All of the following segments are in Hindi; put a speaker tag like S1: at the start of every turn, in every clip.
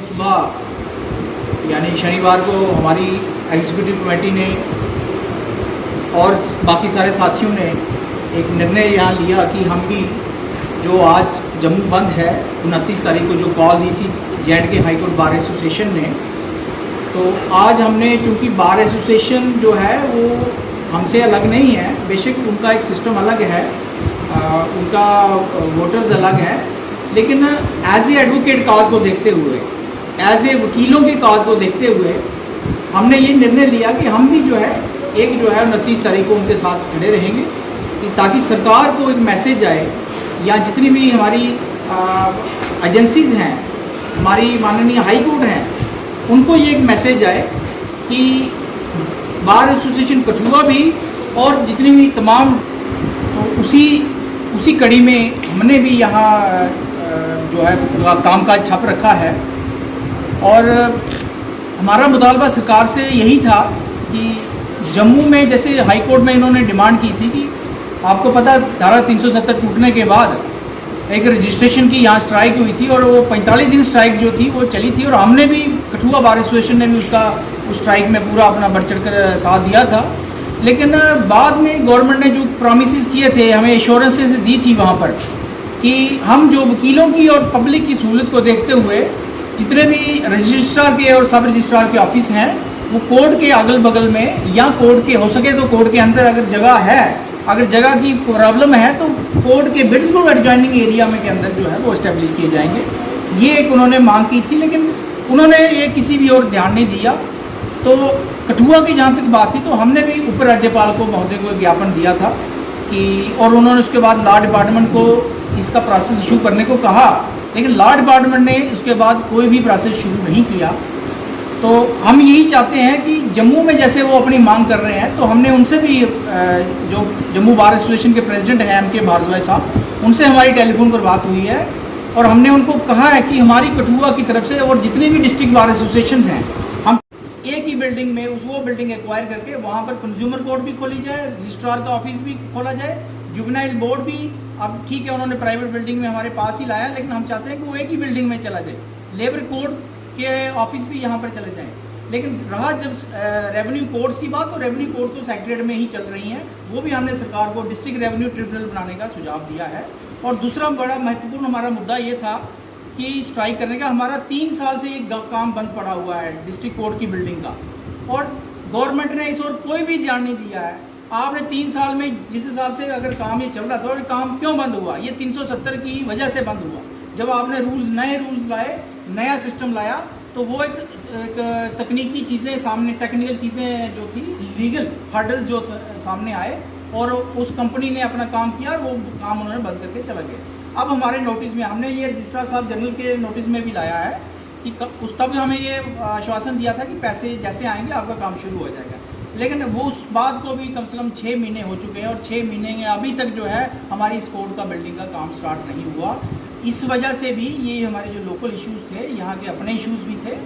S1: सुबह यानी शनिवार को हमारी एग्जीक्यूटिव कमेटी ने और बाकी सारे साथियों ने एक निर्णय यहाँ लिया कि हम भी जो आज जम्मू बंद है 29 तारीख को जो कॉल दी थी J&K high court bar association ने, तो आज हमने चूँकि बार एसोसिएशन जो है वो हमसे अलग नहीं है, बेशक उनका एक सिस्टम अलग है, उनका वोटर्स अलग है, लेकिन एज ए एडवोकेट काज को देखते हुए, एज ए वकीलों के काज को देखते हुए हमने ये निर्णय लिया कि हम भी जो है 29 तारीख को उनके साथ खड़े रहेंगे कि ताकि सरकार को एक मैसेज आए या जितनी भी हमारी एजेंसीज़ हैं, हमारी माननीय हाई कोर्ट हैं, उनको ये एक मैसेज आए कि बार एसोसिएशन कठुआ भी और जितनी भी तमाम उसी कड़ी में हमने भी यहाँ जो है कामकाज छाप रखा है। और हमारा मुतालबा सरकार से यही था कि जम्मू में जैसे हाई कोर्ट में इन्होंने डिमांड की थी कि आपको पता धारा 370 टूटने के बाद एक रजिस्ट्रेशन की यहाँ स्ट्राइक हुई थी और वो 45 दिन स्ट्राइक जो थी वो चली थी और हमने भी कठुआ बार एसोसिएशन ने भी उस स्ट्राइक में पूरा अपना बढ़ चढ़ कर साथ दिया था। लेकिन बाद में गवर्नमेंट ने जो प्रॉमिसेस किए थे, हमें एश्योरेंसेस दी थी वहाँ पर कि हम जो वकीलों की और पब्लिक की सहूलत को देखते हुए जितने भी रजिस्ट्रार के और सब रजिस्ट्रार के ऑफिस हैं वो कोर्ट के अगल बगल में या कोर्ट के हो सके तो कोर्ट के अंदर अगर जगह है, अगर जगह की प्रॉब्लम है तो कोर्ट के बिल्कुल एडजॉइनिंग एरिया में के अंदर जो है वो इस्टेब्लिश किए जाएंगे। ये एक उन्होंने मांग की थी, लेकिन उन्होंने ये किसी भी और ध्यान नहीं दिया। तो कठुआ की जहाँ तक बात थी तो हमने भी उप राज्यपाल को महोदय को ज्ञापन दिया था कि, और उन्होंने उसके बाद लॉ डिपार्टमेंट को इसका प्रोसेस इशू करने को कहा, लेकिन लॉ डिपार्टमेंट ने उसके बाद कोई भी प्रोसेस शुरू नहीं किया। तो हम यही चाहते हैं कि जम्मू में जैसे वो अपनी मांग कर रहे हैं, तो हमने उनसे भी जो जम्मू बार एसोसिएशन के प्रेसिडेंट हैं MK भारद्वाज साहब, उनसे हमारी टेलीफोन पर बात हुई है और हमने उनको कहा है कि हमारी कठुआ की तरफ से और जितने भी डिस्ट्रिक्ट बार एसोसिएशन हैं, हम एक ही बिल्डिंग में वो बिल्डिंग एक्वायर करके वहाँ पर कंज्यूमर कोर्ट भी खोली जाए, रजिस्ट्रार का ऑफिस भी खोला जाए, जुवेनाइल बोर्ड भी, अब ठीक है उन्होंने प्राइवेट बिल्डिंग में हमारे पास ही लाया, लेकिन हम चाहते हैं कि वो एक ही बिल्डिंग में चला जाए, लेबर कोर्ट के ऑफिस भी यहाँ पर चले जाएं। लेकिन रहा जब रेवेन्यू कोर्ट्स की बात, तो रेवेन्यू कोर्ट तो सेक्रेटरीट में ही चल रही हैं, वो भी हमने सरकार को डिस्ट्रिक्ट रेवेन्यू ट्रिब्यूनल बनाने का सुझाव दिया है। और दूसरा बड़ा महत्वपूर्ण हमारा मुद्दा ये था कि स्ट्राइक करने का, हमारा 3 साल से ये काम बंद पड़ा हुआ है डिस्ट्रिक्ट कोर्ट की बिल्डिंग का, और गवर्नमेंट ने इस और कोई भी ध्यान नहीं दिया है। आपने 3 साल में जिस हिसाब से अगर काम ये चल रहा था, और काम क्यों बंद हुआ? ये 370 की वजह से बंद हुआ। जब आपने नए रूल्स लाए, नया सिस्टम लाया, तो वो एक तकनीकी चीज़ें सामने, टेक्निकल चीज़ें जो थी, लीगल हर्डल जो सामने आए, और उस कंपनी ने अपना काम किया और वो काम उन्होंने बंद करके चला गया। अब हमारे नोटिस में हमने ये रजिस्ट्रार साहब जनरल के नोटिस में भी लाया है कि तब हमें ये आश्वासन दिया था कि पैसे जैसे आएंगे आपका काम शुरू हो जाएगा, लेकिन वो उस बात को भी कम से कम 6 महीने हो चुके हैं और 6 महीने में अभी तक जो है हमारी इस कोर्ट का बिल्डिंग का काम स्टार्ट नहीं हुआ। इस वजह से भी ये हमारे जो लोकल इश्यूज़ थे, यहाँ के अपने इश्यूज़ भी थे,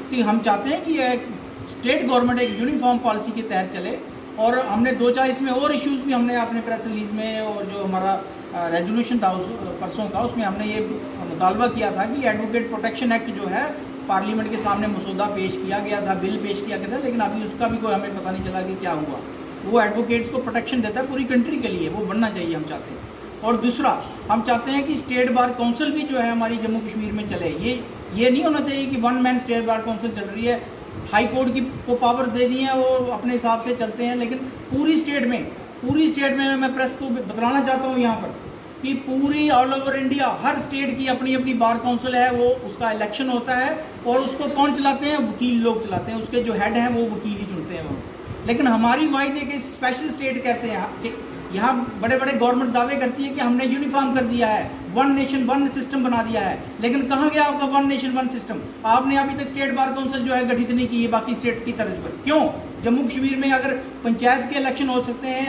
S1: कि हम चाहते हैं कि एक स्टेट गवर्नमेंट एक यूनिफॉर्म पॉलिसी के तहत चले। और हमने 2-4 इसमें और इश्यूज़ भी हमने अपने प्रेस रिलीज़ में, और जो हमारा रेजोल्यूशन था उस परसों का, उसमें हमने ये मुतालबा किया था कि एडवोकेट प्रोटेक्शन एक्ट जो है पार्लियामेंट के सामने मसौदा पेश किया गया था, बिल पेश किया गया था, लेकिन अभी उसका भी कोई हमें पता नहीं चला कि क्या हुआ। वो एडवोकेट्स को प्रोटेक्शन देता है पूरी कंट्री के लिए, वो बनना चाहिए हम चाहते हैं। और दूसरा, हम चाहते हैं कि स्टेट बार काउंसिल भी जो है हमारी जम्मू कश्मीर में चले। ये नहीं होना चाहिए कि 1 मैन स्टेट बार काउंसिल चल रही है, हाई कोर्ट की को पावर्स दे दी हैं, वो अपने हिसाब से चलते हैं, लेकिन पूरी स्टेट में मैं प्रेस को बतलाना चाहता हूँ यहाँ पर कि पूरी ऑल ओवर इंडिया हर स्टेट की अपनी अपनी बार काउंसिल है, वो उसका इलेक्शन होता है और उसको कौन चलाते हैं? वकील लोग चलाते हैं, उसके जो हेड हैं वो वकील ही चुनते हैं वो। लेकिन हमारी वाइद एक स्पेशल स्टेट कहते हैं कि यहाँ बड़े बड़े गवर्नमेंट दावे करती है कि हमने यूनिफॉर्म कर दिया है, 1 नेशन 1 सिस्टम बना दिया है, लेकिन कहाँ गया आपका 1 नेशन 1 सिस्टम? आपने अभी तक स्टेट बार काउंसिल जो है गठित नहीं की है बाकी स्टेट की तर्ज पर। क्यों? जम्मू कश्मीर में अगर पंचायत के इलेक्शन हो सकते हैं,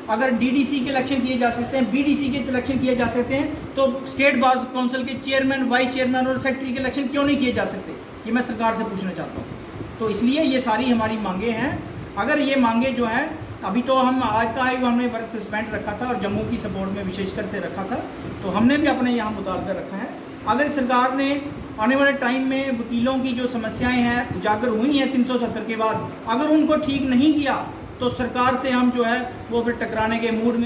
S1: अगर DDC के इलेक्शन किए जा सकते हैं, BDC के इलेक्शन किए जा सकते हैं, तो स्टेट बार काउंसिल के चेयरमैन, वाइस चेयरमैन और सेक्रेटरी के इलेक्शन क्यों नहीं किए जा सकते? ये मैं सरकार से पूछना चाहता हूँ। तो इसलिए ये सारी हमारी मांगे हैं। अगर ये मांगे जो हैं, अभी तो हम आज का ही हमने वर्क सस्पेंड रखा था और जम्मू की सपोर्ट में विशेषकर से रखा था, तो हमने भी अपने यहाँ मुतालबा रखा है। अगर सरकार ने आने वाले टाइम में वकीलों की जो समस्याएं हैं उजागर हुई हैं 370 के बाद, अगर उनको ठीक नहीं किया तो सरकार से हम जो है वो फिर टकराने के मूड में